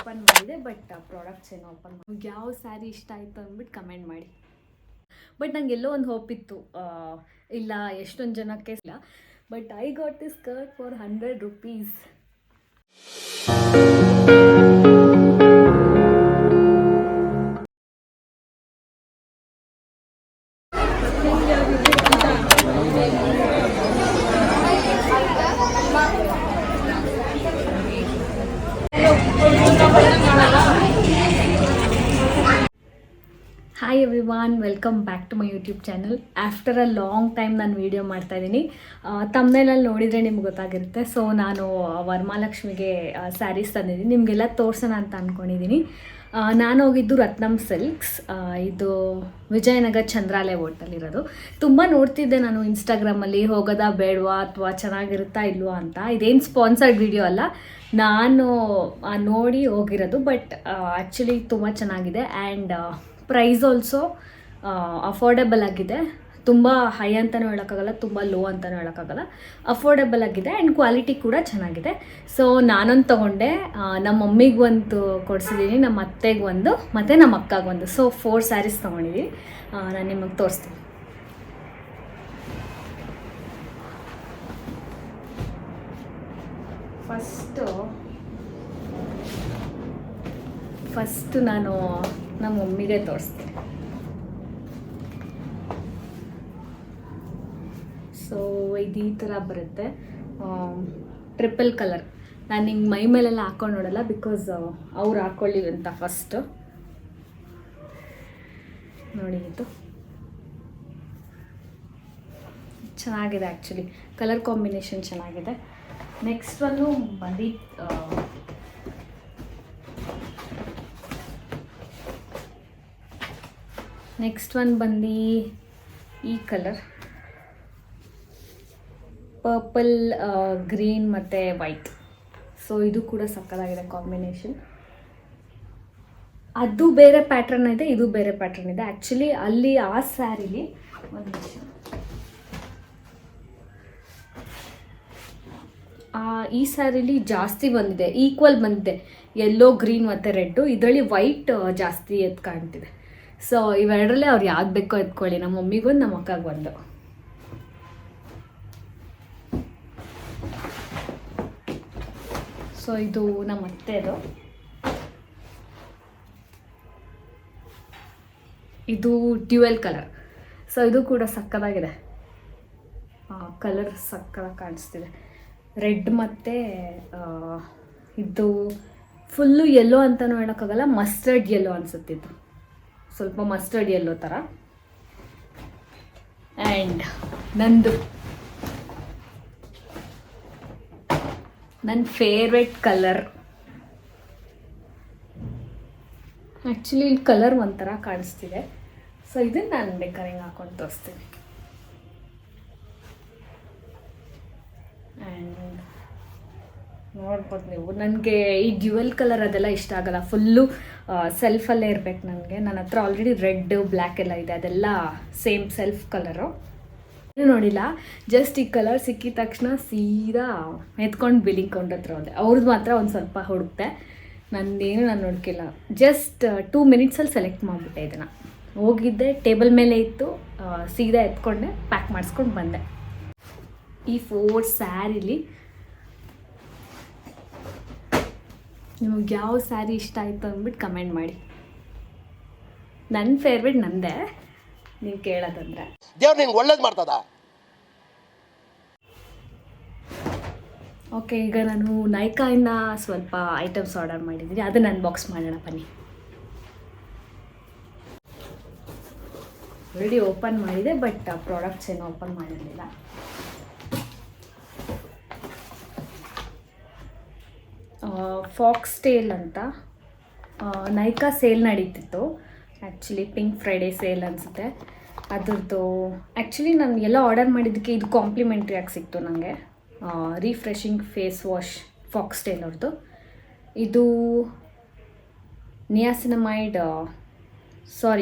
Open ಮಾಡಿದೆ, but products ಏನೋ open ಮಾಡಿ ಯಾವ ಸ್ಯಾರಿ ಇಷ್ಟ ಆಯಿತು ಅಂದ್ಬಿಟ್ಟು ಕಮೆಂಟ್ ಮಾಡಿ. ಬಟ್ ನಂಗೆ ಎಲ್ಲೋ ಒಂದು ಹೋಪ್ ಇತ್ತು, ಇಲ್ಲ ಎಷ್ಟೊಂದು ಜನಕ್ಕೆ ಇಲ್ಲ, but I got this skirt for 100 rupees. Hi everyone, welcome back to my YouTube channel. After a long time ನಾನು ವೀಡಿಯೋ ಮಾಡ್ತಾಯಿದ್ದೀನಿ. ತಮ್ಮನೇಲಲ್ಲಿ ನೋಡಿದರೆ ನಿಮ್ಗೆ ಗೊತ್ತಾಗಿರುತ್ತೆ. ಸೊ ನಾನು ವರಮಹಾಲಕ್ಷ್ಮಿಗೆ ಸ್ಯಾರೀಸ್ ತಂದಿದ್ದೀನಿ, ನಿಮಗೆಲ್ಲ ತೋರಿಸೋಣ ಅಂತ ಅಂದ್ಕೊಂಡಿದ್ದೀನಿ. ನಾನು ಹೋಗಿದ್ದು ರತ್ನಂ ಸಿಲ್ಕ್ಸ್, ಇದು ವಿಜಯನಗರ ಚಂದ್ರಾಲಯ ಹೋಟೆಲಿರೋದು. ತುಂಬ ನೋಡ್ತಿದ್ದೆ ನಾನು ಇನ್ಸ್ಟಾಗ್ರಾಮಲ್ಲಿ, ಹೋಗೋದಾ ಬೇಡವಾ ಅಥವಾ ಚೆನ್ನಾಗಿರುತ್ತಾ ಇಲ್ವಾ ಅಂತ. ಇದೇನು ಸ್ಪಾನ್ಸರ್ಡ್ ವಿಡಿಯೋ ಅಲ್ಲ, ನಾನು ನೋಡಿ ಹೋಗಿರೋದು. ಬಟ್ ಆ್ಯಕ್ಚುಲಿ ತುಂಬ ಚೆನ್ನಾಗಿದೆ ಆ್ಯಂಡ್ ಪ್ರೈಸ್ ಆಲ್ಸೋ ಅಫೋರ್ಡೆಬಲ್ ಆಗಿದೆ. ತುಂಬ ಹೈ ಅಂತಲೂ ಹೇಳೋಕ್ಕಾಗಲ್ಲ, ತುಂಬ ಲೋ ಅಂತಲೂ ಹೇಳೋಕ್ಕಾಗಲ್ಲ, ಅಫೋರ್ಡೆಬಲ್ ಆಗಿದೆ ಆ್ಯಂಡ್ ಕ್ವಾಲಿಟಿ ಕೂಡ ಚೆನ್ನಾಗಿದೆ. ಸೊ ನಾನೊಂದು ತೊಗೊಂಡೆ, ನಮ್ಮ ಮಮ್ಮಿಗೆ ಒಂದು ಕೊಡಿಸಿದ್ದೀನಿ, ನಮ್ಮ ಅತ್ತೆಗೆ ಒಂದು ಮತ್ತು ನಮ್ಮ ಅಕ್ಕಗೆ ಒಂದು. ಸೊ 4 ಸ್ಯಾರೀಸ್ ತೊಗೊಂಡಿದ್ದೀನಿ. ನಾನು ನಿಮಗೆ ತೋರಿಸ್ತೀನಿ. ಫಸ್ಟು ನಾನು ನಮ್ಮ ಮಮ್ಮಿಗೆ ತೋರಿಸ್ತೀನಿ. ಸೊ ಇದು ಈ ಥರ ಬರುತ್ತೆ, ಟ್ರಿಪಲ್ ಕಲರ್. ನಾನು ಹಿಂಗೆ ಮೈ ಮೇಲೆಲ್ಲ ಹಾಕೊಂಡು ನೋಡಲ್ಲ, ಬಿಕಾಸ್ ಅವ್ರು ಹಾಕ್ಕೊಳ್ಳಿ ಅಂತ. ಫಸ್ಟು ನೋಡಿ, ಇದು ಚೆನ್ನಾಗಿದೆ, ಆ್ಯಕ್ಚುಲಿ ಕಲರ್ ಕಾಂಬಿನೇಷನ್ ಚೆನ್ನಾಗಿದೆ. ನೆಕ್ಸ್ಟ್ ಒಂದು ಬಂದು ಈ ಕಲರ್ ಪರ್ಪಲ್, ಗ್ರೀನ್ ಮತ್ತು ವೈಟ್. ಸೊ ಇದು ಕೂಡ ಸಕ್ಕತ್ತಾಗಿದೆ ಕಾಂಬಿನೇಷನ್. ಅದು ಬೇರೆ ಪ್ಯಾಟ್ರನ್ ಇದೆ, ಇದು ಬೇರೆ ಪ್ಯಾಟ್ರನ್ ಇದೆ. ಆ್ಯಕ್ಚುಲಿ ಅಲ್ಲಿ ಆ ಸ್ಯಾರಿಲಿ ಒಂದು ನಿಮಿಷ, ಈ ಸ್ಯಾರಿಲಿ ಜಾಸ್ತಿ ಬಂದಿದೆ, ಈಕ್ವಲ್ ಬಂದಿದೆ, ಯೆಲ್ಲೋ, ಗ್ರೀನ್ ಮತ್ತು ರೆಡ್ಡು. ಇದರಲ್ಲಿ ವೈಟ್ ಜಾಸ್ತಿ ಎದ್ದು ಕಾಣ್ತಿದೆ. ಸೊ ಇವೆರಡರಲ್ಲೇ ಅವ್ರು ಯಾವ್ದು ಬೇಕೋ ಎತ್ಕೊಳ್ಳಿ, ನಮ್ಮ ಮಮ್ಮಿಗೊಂದು, ನಮ್ಮ ಅಕ್ಕಗೆ ಒಂದು. ಸೊ ಇದು ನಮ್ಮ ಅತ್ತೆದು, ಇದು ಡ್ಯುಯಲ್ ಕಲರ್. ಸೊ ಇದು ಕೂಡ ಸಕ್ಕತ್ತಾಗಿದೆ, ಕಲರ್ ಸಕ್ಕತ್ತಾಗಿ ಕಾಣಿಸ್ತಿದೆ. ರೆಡ್ ಮತ್ತು ಇದು ಫುಲ್ಲು ಯೆಲ್ಲೋ ಅಂತಲೂ ಹೇಳೋಕ್ಕಾಗಲ್ಲ, ಮಸ್ಟರ್ಡ್ ಯೆಲ್ಲೋ ಅನಿಸುತ್ತಿದ್ದು, ಸ್ವಲ್ಪ ಮಸ್ಟರ್ಡ್ ಯೆಲ್ಲೋ ಥರ. ಆ್ಯಂಡ್ ನನ್ನ ಫೇವ್ರೆಟ್ ಕಲರ್, ಆ್ಯಕ್ಚುಲಿ ಇಲ್ಲಿ ಕಲರ್ ಒಂಥರ ಕಾಣಿಸ್ತಿದೆ. ಸೊ ಇದನ್ನು ನಾನು ಬೇಕಾದ್ರೆ ಹಿಂಗೆ ಹಾಕೊಂಡು ತೋರಿಸ್ತೀನಿ. ಆ್ಯಂಡ್ ನೋಡ್ಬೋದು ನೀವು, ನನಗೆ ಈ ಡ್ಯುಯಲ್ ಕಲರ್ ಅದೆಲ್ಲ ಇಷ್ಟ ಆಗಲ್ಲ, ಫುಲ್ಲು ಸೆಲ್ಫಲ್ಲೇ ಇರಬೇಕು ನನಗೆ. ನನ್ನ ಹತ್ರ ಆಲ್ರೆಡಿ ರೆಡ್, ಬ್ಲ್ಯಾಕ್ ಎಲ್ಲ ಇದೆ, ಅದೆಲ್ಲ ಸೇಮ್ ಸೆಲ್ಫ್ ಕಲರು. ಏನು ನೋಡಿಲ್ಲ, ಜಸ್ಟ್ ಈ ಕಲರ್ ಸಿಕ್ಕಿದ ತಕ್ಷಣ ಸೀದಾ ಎತ್ಕೊಂಡು ಬಿಲ್ಲಿಂಗ್ ಕೌಂಟರ್ ಹತ್ರ ಹೋದೆ. ಅವ್ರದ್ದು ಮಾತ್ರ ಒಂದು ಸ್ವಲ್ಪ ಹುಡುಕ್ತೆ, ನಂದೇನು ನಾನು ನೋಡ್ಕಿಲ್ಲ. ಜಸ್ಟ್ 2 ಮಿನಿಟ್ಸಲ್ಲಿ ಸೆಲೆಕ್ಟ್ ಮಾಡಿಬಿಟ್ಟೆ. ಇದನ್ನು ಹೋಗಿದ್ದೆ, ಟೇಬಲ್ ಮೇಲೆ ಇತ್ತು, ಸೀದಾ ಎತ್ಕೊಂಡೆ, ಪ್ಯಾಕ್ ಮಾಡಿಸ್ಕೊಂಡು ಬಂದೆ. ಈ 4 ಸ್ಯಾರಿಲಿ ನಿಮಗೆ ಯಾವ ಸ್ಯಾರಿ ಇಷ್ಟ ಆಯಿತು ಅಂದ್ಬಿಟ್ಟು ಕಮೆಂಟ್ ಮಾಡಿ. ನನ್ನ ಫೇವ್ರೆಟ್ ನಂದೇ, ನೀವು ಕೇಳೋದಂದ್ರೆ. ದೇವ್ರು ನಿಂಗೆ ಒಳ್ಳೇದು ಮಾಡ್ತದ. ಓಕೆ, ಈಗ ನಾನು ನೈಕಾಯಿಂದ ಸ್ವಲ್ಪ ಐಟಮ್ಸ್ ಆರ್ಡರ್ ಮಾಡಿದ್ದೀನಿ, ಅದನ್ನು ಅನ್ಬಾಕ್ಸ್ ಮಾಡೋಣ ಬನ್ನಿ. ಆಲ್ರೆಡಿ ಓಪನ್ ಮಾಡಿದೆ, ಬಟ್ ಪ್ರಾಡಕ್ಟ್ಸ್ ಏನು ಓಪನ್ ಮಾಡಿರಲಿಲ್ಲ. ಫಾಕ್ಸ್ ಟೇಲ್ ಅಂತ ನೈಕಾ ಸೇಲ್ ನಡೀತಿತ್ತು, ಆ್ಯಕ್ಚುಲಿ ಪಿಂಕ್ ಫ್ರೈಡೇ ಸೇಲ್ ಅನಿಸುತ್ತೆ ಅದ್ರದ್ದು. ಆ್ಯಕ್ಚುಲಿ ನಾನು ಎಲ್ಲ ಆರ್ಡರ್ ಮಾಡಿದ್ದಕ್ಕೆ ಇದು ಕಾಂಪ್ಲಿಮೆಂಟ್ರಿ ಆಗಿ ಸಿಕ್ತು ನನಗೆ. Refreshing face wash Foxtale ಅವ್ರದ್ದು. ಇದು niacinamide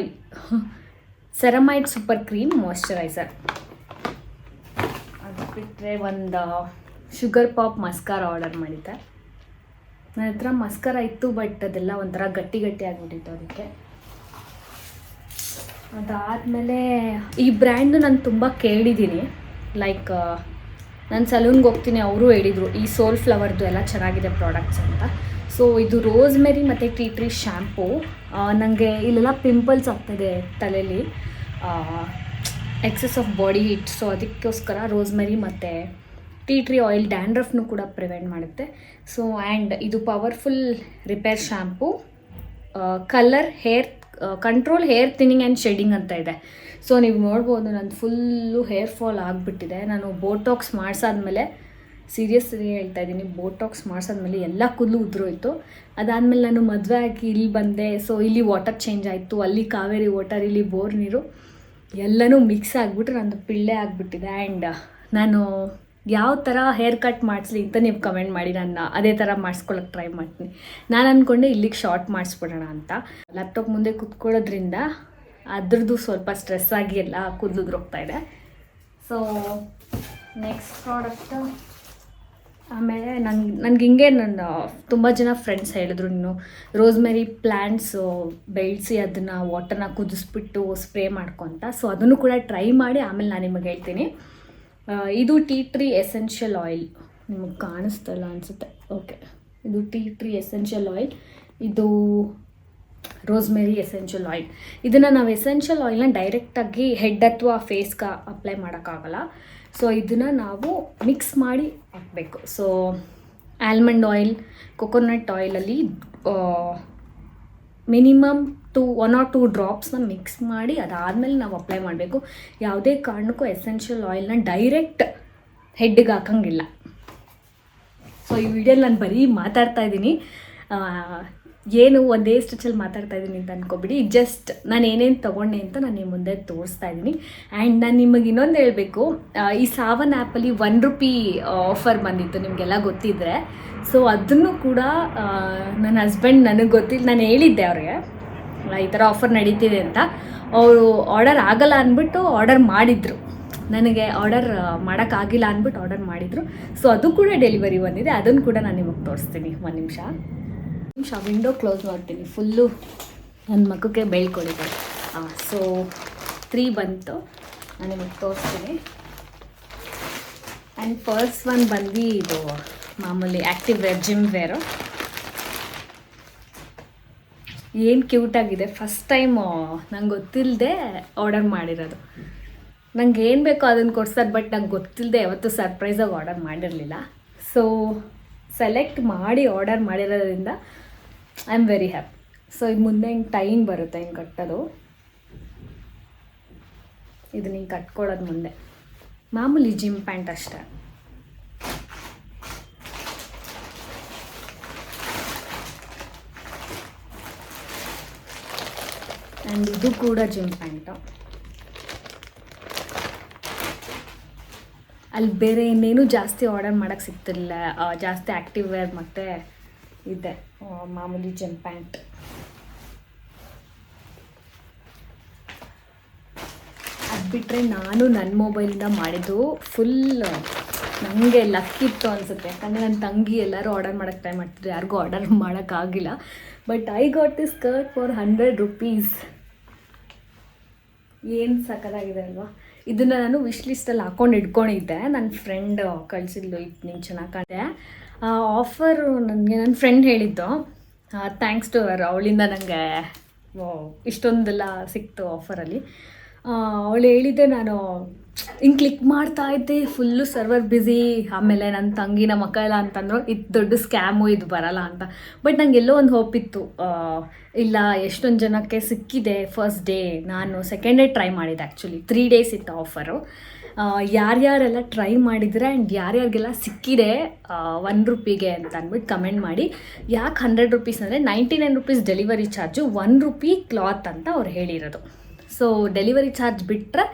ceramide super cream moisturiser. ಅದು ಬಿಟ್ಟರೆ ಒಂದು ಶುಗರ್ ಪಾಪ್ ಮಸ್ಕಾರ ಆರ್ಡರ್ ಮಾಡಿದ್ದೆ. ನನ್ನ ಹತ್ರ ಮಸ್ಕರ ಇತ್ತು, ಬಟ್ ಅದೆಲ್ಲ ಒಂಥರ ಗಟ್ಟಿ ಗಟ್ಟಿ ಆಗಿಬಿಟ್ಟಿತ್ತು ಅದಕ್ಕೆ. ಅದಾದಮೇಲೆ ಈ ಬ್ರ್ಯಾಂಡು ನಾನು ತುಂಬ ಕೇಳಿದ್ದೀನಿ. ಲೈಕ್ ನಾನು ಸಲೂನ್ಗೆ ಹೋಗ್ತೀನಿ, ಅವರು ಹೇಳಿದರು ಈ ಸೋಲ್ ಫ್ಲವರ್ದು ಎಲ್ಲ ಚೆನ್ನಾಗಿದೆ ಪ್ರಾಡಕ್ಟ್ಸ್ ಅಂತ. ಸೊ ಇದು ರೋಸ್ಮೆರಿ ಮತ್ತು ಟೀ ಟ್ರೀ ಶ್ಯಾಂಪೂ. ನನಗೆ ಇಲ್ಲೆಲ್ಲ ಪಿಂಪಲ್ಸ್ ಆಗ್ತಾಯಿದೆ ತಲೆಯಲ್ಲಿ, excess of body heat. So ಅದಕ್ಕೋಸ್ಕರ ರೋಸ್ಮೆರಿ ಮತ್ತು ಟೀ ಟ್ರೀ ಆಯಿಲ್ ಡ್ಯಾಂಡ್ರಫ್ನು ಕೂಡ ಪ್ರಿವೆಂಟ್ ಮಾಡುತ್ತೆ. ಸೊ ಆ್ಯಂಡ್ ಇದು powerful repair shampoo, colour hair control hair thinning and shedding ಅಂತ ಇದೆ. ಸೊ ನೀವು ನೋಡ್ಬೋದು ನಂದು ಫುಲ್ಲು ಹೇರ್ ಫಾಲ್ ಆಗಿಬಿಟ್ಟಿದೆ. ನಾನು ಬೋಟಾಕ್ಸ್ ಮಾಡಿಸಾದ್ಮೇಲೆ, ಸೀರಿಯಸ್ಲಿ ಹೇಳ್ತಾ ಇದ್ದೀನಿ, ಬೋಟಾಕ್ಸ್ ಮಾಡಿಸಾದ್ಮೇಲೆ ಎಲ್ಲ ಕೂದಲು ಉದುರೋಯ್ತು. ಅದಾದಮೇಲೆ ನಾನು ಮದುವೆ ಆಗಿ ಇಲ್ಲಿ ಬಂದೆ. ಸೊ ಇಲ್ಲಿ ವಾಟರ್ ಚೇಂಜ್ ಆಯಿತು, ಅಲ್ಲಿ ಕಾವೇರಿ ವಾಟರ್, ಇಲ್ಲಿ ಬೋರ್ ನೀರು ಎಲ್ಲನೂ ಮಿಕ್ಸ್ ಆಗಿಬಿಟ್ರೆ ನಂದು ಪಿಳ್ಳೆ ಆಗಿಬಿಟ್ಟಿದೆ. ಆ್ಯಂಡ್ ನಾನು ಯಾವ ಥರ ಹೇರ್ ಕಟ್ ಮಾಡಿಸ್ಲಿ ಅಂತ ನೀವು ಕಮೆಂಟ್ ಮಾಡಿ, ನಾನು ಅದೇ ಥರ ಮಾಡಿಸ್ಕೊಳ್ಳೋಕೆ ಟ್ರೈ ಮಾಡ್ತೀನಿ. ನಾನು ಅಂದ್ಕೊಂಡೆ ಇಲ್ಲಿಗೆ ಶಾರ್ಟ್ ಮಾಡಿಸ್ಬಿಡೋಣ ಅಂತ. ಲ್ಯಾಪ್ಟಾಪ್ ಮುಂದೆ ಕೂತ್ಕೊಳ್ಳೋದ್ರಿಂದ ಅದ್ರದ್ದು ಸ್ವಲ್ಪ ಸ್ಟ್ರೆಸ್ ಆಗಿ ಎಲ್ಲ ಕೂದಲುದ್ರೋಗ್ತಾ ಇದೆ. ಸೊ ನೆಕ್ಸ್ಟ್ ಪ್ರಾಡಕ್ಟು, ಆಮೇಲೆ ನನಗೆ ಹಿಂಗೆ ನನ್ನ ತುಂಬ ಜನ ಫ್ರೆಂಡ್ಸ್ ಹೇಳಿದ್ರು, ನೀನು ರೋಸ್ಮೆರಿ ಪ್ಲ್ಯಾಂಟ್ಸು ಬೆಳೆಸಿ ಅದನ್ನು ವಾಟರ್ನ ಕುದಿಸ್ಬಿಟ್ಟು ಸ್ಪ್ರೇ ಮಾಡ್ಕೊತ. ಸೊ ಅದನ್ನು ಕೂಡ ಟ್ರೈ ಮಾಡಿ ಆಮೇಲೆ ನಾನು ನಿಮಗೆ ಹೇಳ್ತೀನಿ. ಇದು ಟೀ ಟ್ರೀ ಎಸೆನ್ಷಿಯಲ್ ಆಯಿಲ್, ನಿಮಗೆ ಕಾಣಿಸ್ತಲ್ಲ ಅನಿಸುತ್ತೆ. ಓಕೆ, ಇದು ಟೀ ಟ್ರೀ ಎಸೆನ್ಷಿಯಲ್ ಆಯಿಲ್, ಇದು ರೋಸ್ಮೆರಿ ಎಸೆನ್ಷಿಯಲ್ ಆಯಿಲ್. ಇದನ್ನು ನಾವು ಎಸೆನ್ಷಿಯಲ್ ಆಯಿಲ್ನ ಡೈರೆಕ್ಟಾಗಿ ಹೆಡ್ ಅಥವಾ ಫೇಸ್ಗೆ ಅಪ್ಲೈ ಮಾಡೋಕ್ಕಾಗಲ್ಲ. ಸೊ ಇದನ್ನು ನಾವು ಮಿಕ್ಸ್ ಮಾಡಿ ಹಾಕಬೇಕು. ಸೊ ಆಲ್ಮಂಡ್ ಆಯಿಲ್, ಕೊಕೊನಟ್ ಆಯಿಲಲ್ಲಿ ಮಿನಿಮಮ್ 1 or 2 ಡ್ರಾಪ್ಸ್ನ ಮಿಕ್ಸ್ ಮಾಡಿ ಅದಾದಮೇಲೆ ನಾವು ಅಪ್ಲೈ ಮಾಡಬೇಕು. ಯಾವುದೇ ಕಾರಣಕ್ಕೂ ಎಸೆನ್ಷಿಯಲ್ ಆಯಿಲ್ನ ಡೈರೆಕ್ಟ್ ಹೆಡ್ಗೆ ಹಾಕಂಗಿಲ್ಲ. ಸೊ ಈ ವಿಡಿಯೋಲಿ ನಾನು ಬರೀ ಮಾತಾಡ್ತಾ ಇದ್ದೀನಿ, ಏನು ಒಂದೇ ಸ್ಟಿಚಲ್ಲಿ ಮಾತಾಡ್ತಾ ಇದ್ದೀನಿ ಅಂತ ಅಂದ್ಕೊಬಿಡಿ. ಜಸ್ಟ್ ನಾನು ಏನೇನು ತೊಗೊಂಡೆ ಅಂತ ನಾನು ನಿಮ್ಮ ಮುಂದೆ ತೋರಿಸ್ತಾ ಇದ್ದೀನಿ. ಆ್ಯಂಡ್ ನಾನು ನಿಮಗೆ ಇನ್ನೊಂದು ಹೇಳಬೇಕು, ಈ ಸಾವನ್ ಆ್ಯಪಲ್ಲಿ ₹1 ಆಫರ್ ಬಂದಿತ್ತು, ನಿಮಗೆಲ್ಲ ಗೊತ್ತಿದ್ದರೆ. ಸೊ ಅದನ್ನು ಕೂಡ ನನ್ನ ಹಸ್ಬೆಂಡ್, ನನಗೆ ಗೊತ್ತಿಲ್ಲ, ನಾನು ಹೇಳಿದ್ದೆ ಅವ್ರಿಗೆ ಈ ಥರ ಆಫರ್ ನಡೀತಿದೆ ಅಂತ. ಅವರು ಆರ್ಡರ್ ಆಗಲ್ಲ ಅಂದ್ಬಿಟ್ಟು ಆರ್ಡರ್ ಮಾಡಿದರು, ನನಗೆ ಆರ್ಡರ್ ಮಾಡೋಕ್ಕಾಗಿಲ್ಲ ಅಂದ್ಬಿಟ್ಟು ಆರ್ಡರ್ ಮಾಡಿದರು. ಸೊ ಅದು ಕೂಡ ಡೆಲಿವರಿ ಬಂದಿದೆ, ಅದನ್ನು ಕೂಡ ನಾನು ನಿಮಗೆ ತೋರಿಸ್ತೀನಿ. ಒಂದು ನಿಮಿಷ ವಿಂಡೋ ಕ್ಲೋಸ್ ಮಾಡ್ತೀನಿ, ಫುಲ್ಲು ನನ್ನ ಮಕ್ಕಕ್ಕೆ ಬೆಳ್ಕೊಂಡಿದ್ದಾರೆ. ಸೊ 3 ಬಂತು, ನಾನು ನಿಮಗೆ ತೋರಿಸ್ತೀನಿ. ಆ್ಯಂಡ್ ಫಸ್ಟ್ ಒನ್ ಬಂದು ಇದು ಮಾಮೂಲಿ ಆ್ಯಕ್ಟಿವ್ ವೇರ್, ಜಿಮ್ ವೇರು. ಏನು ಕ್ಯೂಟಾಗಿದೆ. ಫಸ್ಟ್ ಟೈಮು ನಂಗೆ ಗೊತ್ತಿಲ್ಲದೆ ಆರ್ಡರ್ ಮಾಡಿರೋದು. ನಂಗೆ ಏನು ಬೇಕೋ ಅದನ್ನು ಕೊಡ್ಸೋದು, ಬಟ್ ನಂಗೆ ಗೊತ್ತಿಲ್ಲದೆ ಯಾವತ್ತೂ ಸರ್ಪ್ರೈಸಾಗಿ ಆರ್ಡರ್ ಮಾಡಿರಲಿಲ್ಲ. ಸೊ ಸೆಲೆಕ್ಟ್ ಮಾಡಿ ಆರ್ಡರ್ ಮಾಡಿರೋದ್ರಿಂದ I am very happy. So ಇದು ಮುಂದೆ ಹಿಂಗೆ ಟೈಮ್ ಬರುತ್ತೆ, ಹಿಂಗೆ ಕಟ್ಟೋದು, ಇದನ್ನ ಹಿಂಗೆ ಕಟ್ಕೊಳ್ಳೋದು ಮುಂದೆ. ಮಾಮೂಲಿ ಜಿಮ್ ಪ್ಯಾಂಟ್ ಅಷ್ಟೇ. ಆ್ಯಂಡ್ ಇದು ಕೂಡ ಜಿಮ್ ಪ್ಯಾಂಟು. ಅಲ್ಲಿ ಬೇರೆ ಇನ್ನೇನು ಜಾಸ್ತಿ ಆರ್ಡರ್ ಮಾಡೋಕ್ಕೆ ಸಿಗ್ತಿಲ್ಲ, ಜಾಸ್ತಿ ಆ್ಯಕ್ಟಿವ್ ವೇರ್ ಮತ್ತು ಇದೆ ಮಾಮೂಲಿ ಜಿಮ್ ಪ್ಯಾಂಟ್. ಅದು ಬಿಟ್ಟರೆ ನಾನು ನನ್ನ ಮೊಬೈಲಿಂದ ಮಾಡಿದ್ದು ಫುಲ್ ನನಗೆ ಲಕ್ಕಿತ್ತು ಅನಿಸುತ್ತೆ. ಯಾಕಂದರೆ ನನ್ನ ತಂಗಿ ಎಲ್ಲರೂ ಆರ್ಡರ್ ಮಾಡೋಕ್ಕೆ ಟ್ರೈ ಮಾಡ್ತಿದ್ರು, ಯಾರಿಗೂ ಆರ್ಡರ್ ಮಾಡೋಕ್ಕಾಗಿಲ್ಲ. But I got this skirt for ₹100. ಏನು ಸಕ್ಕತ್ತಾಗಿದೆ ಅಲ್ವಾ. ಇದನ್ನು ನಾನು ವಿಶ್ ಲಿಸ್ಟಲ್ಲಿ ಹಾಕ್ಕೊಂಡು ಇಟ್ಕೊಂಡಿದ್ದೆ, ನನ್ನ ಫ್ರೆಂಡ್ ಕಳಿಸಿದ್ಲು, ಇದು ನೀನು ಚೆನ್ನಾಗಿ ಕಾಣಿದೆ. ಆಫರು ನನಗೆ ನನ್ನ ಫ್ರೆಂಡ್ ಹೇಳಿದ್ದು, ಥ್ಯಾಂಕ್ಸ್ ಟು ಅವರ್, ಅವಳಿಂದ ನನಗೆ ಇಷ್ಟೊಂದೆಲ್ಲ ಸಿಕ್ತು ಆಫರಲ್ಲಿ. ಅವಳು ಹೇಳಿದ್ದೆ, ನಾನು ಹಿಂಗೆ ಕ್ಲಿಕ್ ಮಾಡ್ತಾ ಇದ್ದೆ, ಫುಲ್ಲು ಸರ್ವರ್ ಬ್ಯುಸಿ. ಆಮೇಲೆ ನನ್ನ ತಂಗಿ ನಮ್ಮ ಅಕ್ಕ ಎಲ್ಲ ಅಂತಂದ್ರು ಇದು ದೊಡ್ಡ ಸ್ಕ್ಯಾಮು, ಇದು ಬರಲ್ಲ ಅಂತ. ಬಟ್ ನಂಗೆ ಎಲ್ಲೋ ಒಂದು ಹೋಪ್ ಇತ್ತು, ಇಲ್ಲ ಎಷ್ಟೊಂದು ಜನಕ್ಕೆ ಸಿಕ್ಕಿದೆ ಫಸ್ಟ್ ಡೇ. ನಾನು ಸೆಕೆಂಡ್ ಡೇ ಟ್ರೈ ಮಾಡಿದ್ದೆ, ಆ್ಯಕ್ಚುಲಿ 3 days ಇತ್ತು ಆಫರು. ಯಾರ್ಯಾರೆಲ್ಲ ಟ್ರೈ ಮಾಡಿದರೆ ಆ್ಯಂಡ್ ಯಾರ್ಯಾರಿಗೆಲ್ಲ ಸಿಕ್ಕಿದೆ ₹1 ಅಂತ ಅಂದ್ಬಿಟ್ಟು ಕಮೆಂಟ್ ಮಾಡಿ. ಯಾಕೆ ₹100 ಅಂದರೆ ₹99 ಡೆಲಿವರಿ ಚಾರ್ಜು, ₹1 ಕ್ಲಾತ್ ಅಂತ ಅವ್ರು ಹೇಳಿರೋದು. ಸೊ ಡೆಲಿವರಿ ಚಾರ್ಜ್ ಬಿಟ್ಟರೆ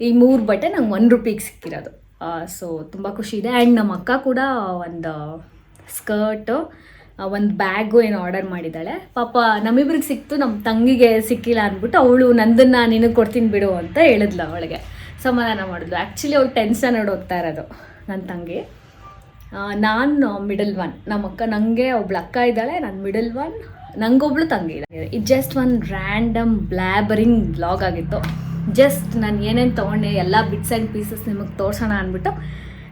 ಈ 3 ಬಟ್ಟೆ ನಂಗೆ ₹1 ಸಿಕ್ಕಿರೋದು. ಸೊ ತುಂಬ ಖುಷಿ ಇದೆ. ಆ್ಯಂಡ್ ನಮ್ಮ ಅಕ್ಕ ಕೂಡ ಒಂದು ಸ್ಕರ್ಟು, ಒಂದು ಬ್ಯಾಗು ಏನು ಆರ್ಡರ್ ಮಾಡಿದ್ದಾಳೆ. ಪಾಪ ನಮ್ಮಿಬ್ರಿಗೆ ಸಿಕ್ತು, ನಮ್ಮ ತಂಗಿಗೆ ಸಿಕ್ಕಿಲ್ಲ ಅಂದ್ಬಿಟ್ಟು ಅವಳು ನಂದನ್ನು ನಿನಗೆ ಕೊಡ್ತೀನಿ ಬಿಡು ಅಂತ ಹೇಳಿದ್ಲು, ಅವಳಿಗೆ ಸಮಾಧಾನ ಮಾಡಿದ್ಲು. ಆ್ಯಕ್ಚುಲಿ ಅವಳು 10th ಸ್ಟ್ಯಾಂಡರ್ಡ್ ಓದ್ತಾ ಇರೋದು ನನ್ನ ತಂಗಿ. ನಾನು ಮಿಡಲ್ ಒನ್. ನಮ್ಮ ಅಕ್ಕ, ನನಗೆ ಒಬ್ಳು ಅಕ್ಕ ಇದ್ದಾಳೆ, ನಾನು ಮಿಡಲ್ ಒನ್, ನನಗೊಬ್ಳು ತಂಗಿ ಇದೆ. ಇದು ಜಸ್ಟ್ ಒಂದು ರ್ಯಾಂಡಮ್ ಬ್ಲ್ಯಾಬರಿಂಗ್ ವ್ಲಾಗ್ ಆಗಿತ್ತು. ಜಸ್ಟ್ ನಾನು ಏನೇನು ತೊಗೊಂಡೆ ಎಲ್ಲ ಬಿಟ್ಸ್ ಆ್ಯಂಡ್ ಪೀಸಸ್ ನಿಮಗೆ ತೋರಿಸೋಣ ಅಂದ್ಬಿಟ್ಟು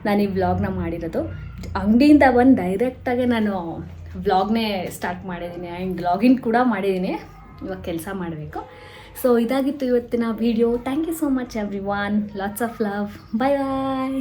ನಾನು ಈ ವ್ಲಾಗ್ನ ಮಾಡಿರೋದು. ಅಂಗಡಿಯಿಂದ ಬಂದು ಡೈರೆಕ್ಟಾಗೆ ನಾನು ವ್ಲಾಗ್ನೇ ಸ್ಟಾರ್ಟ್ ಮಾಡಿದ್ದೀನಿ ಆ್ಯಂಡ್ ಲಾಗಿನ್ ಕೂಡ ಮಾಡಿದ್ದೀನಿ. ಇವಾಗ ಕೆಲಸ ಮಾಡಬೇಕು. ಸೊ ಇದಾಗಿತ್ತು ಇವತ್ತಿನ video. Thank you so much everyone. Lots of love. Bye bye.